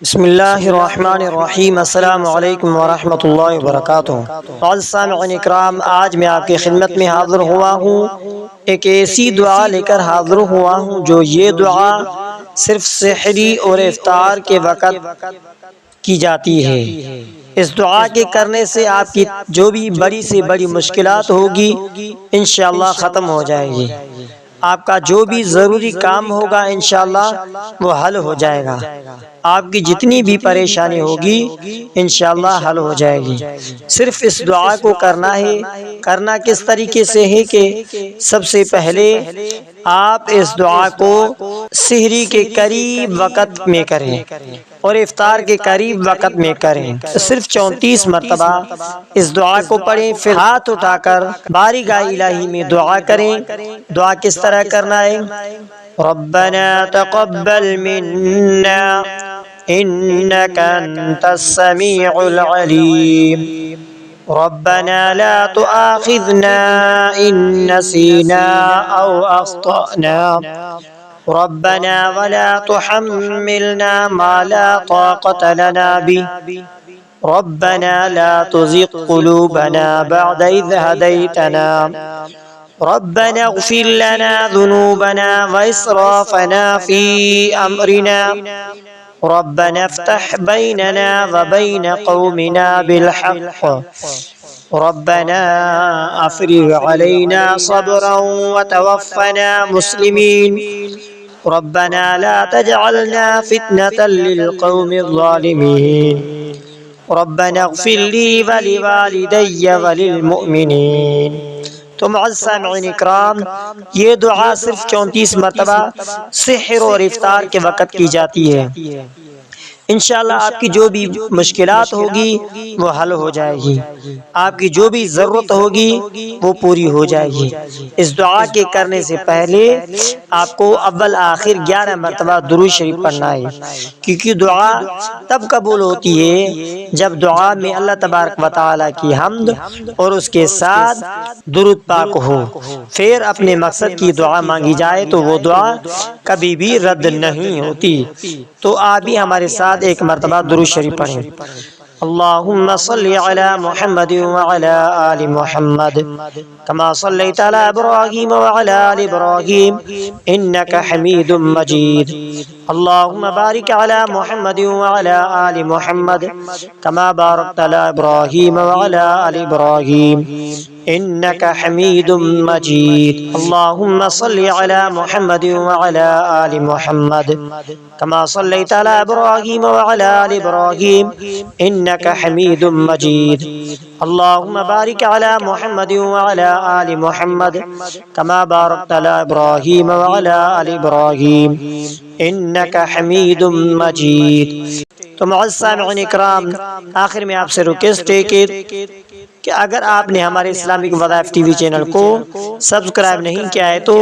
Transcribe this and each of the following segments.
بسم اللہ الرحمن الرحیم۔ السلام علیکم ورحمۃ اللہ وبرکاتہ۔ معزز سامعین اکرام، آج میں آپ کی خدمت میں حاضر ہوا ہوں، ایک ایسی دعا لے کر حاضر ہوا ہوں جو یہ دعا صرف سحری اور افطار کے وقت کی جاتی ہے۔ اس دعا کے کرنے سے آپ کی جو بھی بڑی سے بڑی مشکلات ہوگی انشاءاللہ ختم ہو جائے گی۔ آپ کا جو بھی ضروری کام ہوگا انشاءاللہ وہ حل ہو جائے گا۔ آپ کی جتنی بھی پریشانی ہوگی انشاءاللہ حل ہو جائے گی۔ صرف اس دعا کو کرنا ہے۔ کرنا کس طریقے سے ہے کہ سب سے پہلے آپ اس دعا کو سحری کے قریب وقت میں کریں اور افطار کے قریب وقت میں کریں۔ صرف 34 مرتبہ اس دعا کو پڑھیں، پھر ہاتھ اٹھا کر بارگاہ الہی میں دعا کریں۔ دعا کس طرح کرنا ہے؟ ربنا تقبل منا انك انت السميع العليم ربنا لا تؤاخذنا ان نسينا او اخطأنا ربنا ولا تحملنا ما لا طاقة لنا به ربنا لا تزغ قلوبنا بعد إذ هديتنا ربنا اغفر لنا ذنوبنا وإسرافنا في أمرنا ربنا افتح بيننا وبين قومنا بالحق ربنا افرغ علينا صبرا وتوفنا مسلمين ربنا لا تجعلنا فتنة للقوم الظالمين ربنا اغفر لي ولوالدي وللمؤمنين۔ تو معزز سامعین اکرام، یہ دعا صرف 34 مرتبہ سحر اور افطار کے وقت کی جاتی ہے۔ انشاءاللہ آپ کی جو بھی مشکلات ہوگی وہ حل ہو جائے گی، آپ کی جو بھی ضرورت ہوگی وہ پوری ہو جائے گی۔ اس دعا کے کرنے سے پہلے آپ کو اول آخر 11 مرتبہ درود شریف پڑھنا ہے، کیونکہ دعا تب قبول ہوتی ہے جب دعا میں اللہ تبارک و تعالیٰ کی حمد اور اس کے ساتھ درود پاک ہو، پھر اپنے مقصد کی دعا مانگی جائے تو وہ دعا کبھی بھی رد نہیں ہوتی۔ تو آپ بھی ہمارے ساتھ ایک مرتبہ درود شریف پڑھیں۔ اللہم صلی علی محمد وعلی آل محمد کما صلیت علی ابراہیم وعلی آل ابراہیم انک حمید مجید۔ اللہم بارک علی محمد وعلی آل محمد کما بارکت علی ابراہیم وعلی آل ابراہیم انک حمید مجید۔ اللہم صلی علی محمد وعلی آل محمد کما صلیت علی ابراہیم وعلی آل ابراہیم انک حمید مجید۔ اللہم بارک علی محمد وعلی آل محمد کما بارکت علی ابراہیم وعلی آل ابراہیم انک حمید مجید۔ تو معزز سامعین اکرام، آخر میں آپ سے ریکویسٹ ہے کہ اگر آپ نے ہمارے اسلامک وظائف ٹی وی چینل کو سبسکرائب نہیں کیا ہے تو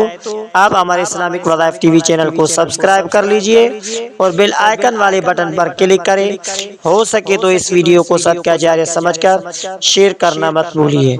آپ ہمارے اسلامک وظائف ٹی وی چینل کو سبسکرائب کر لیجئے اور بیل آئیکن والے بٹن پر کلک کریں۔ ہو سکے تو اس ویڈیو کو صدقہ جاریہ سمجھ کر شیئر کرنا مت بھولیے۔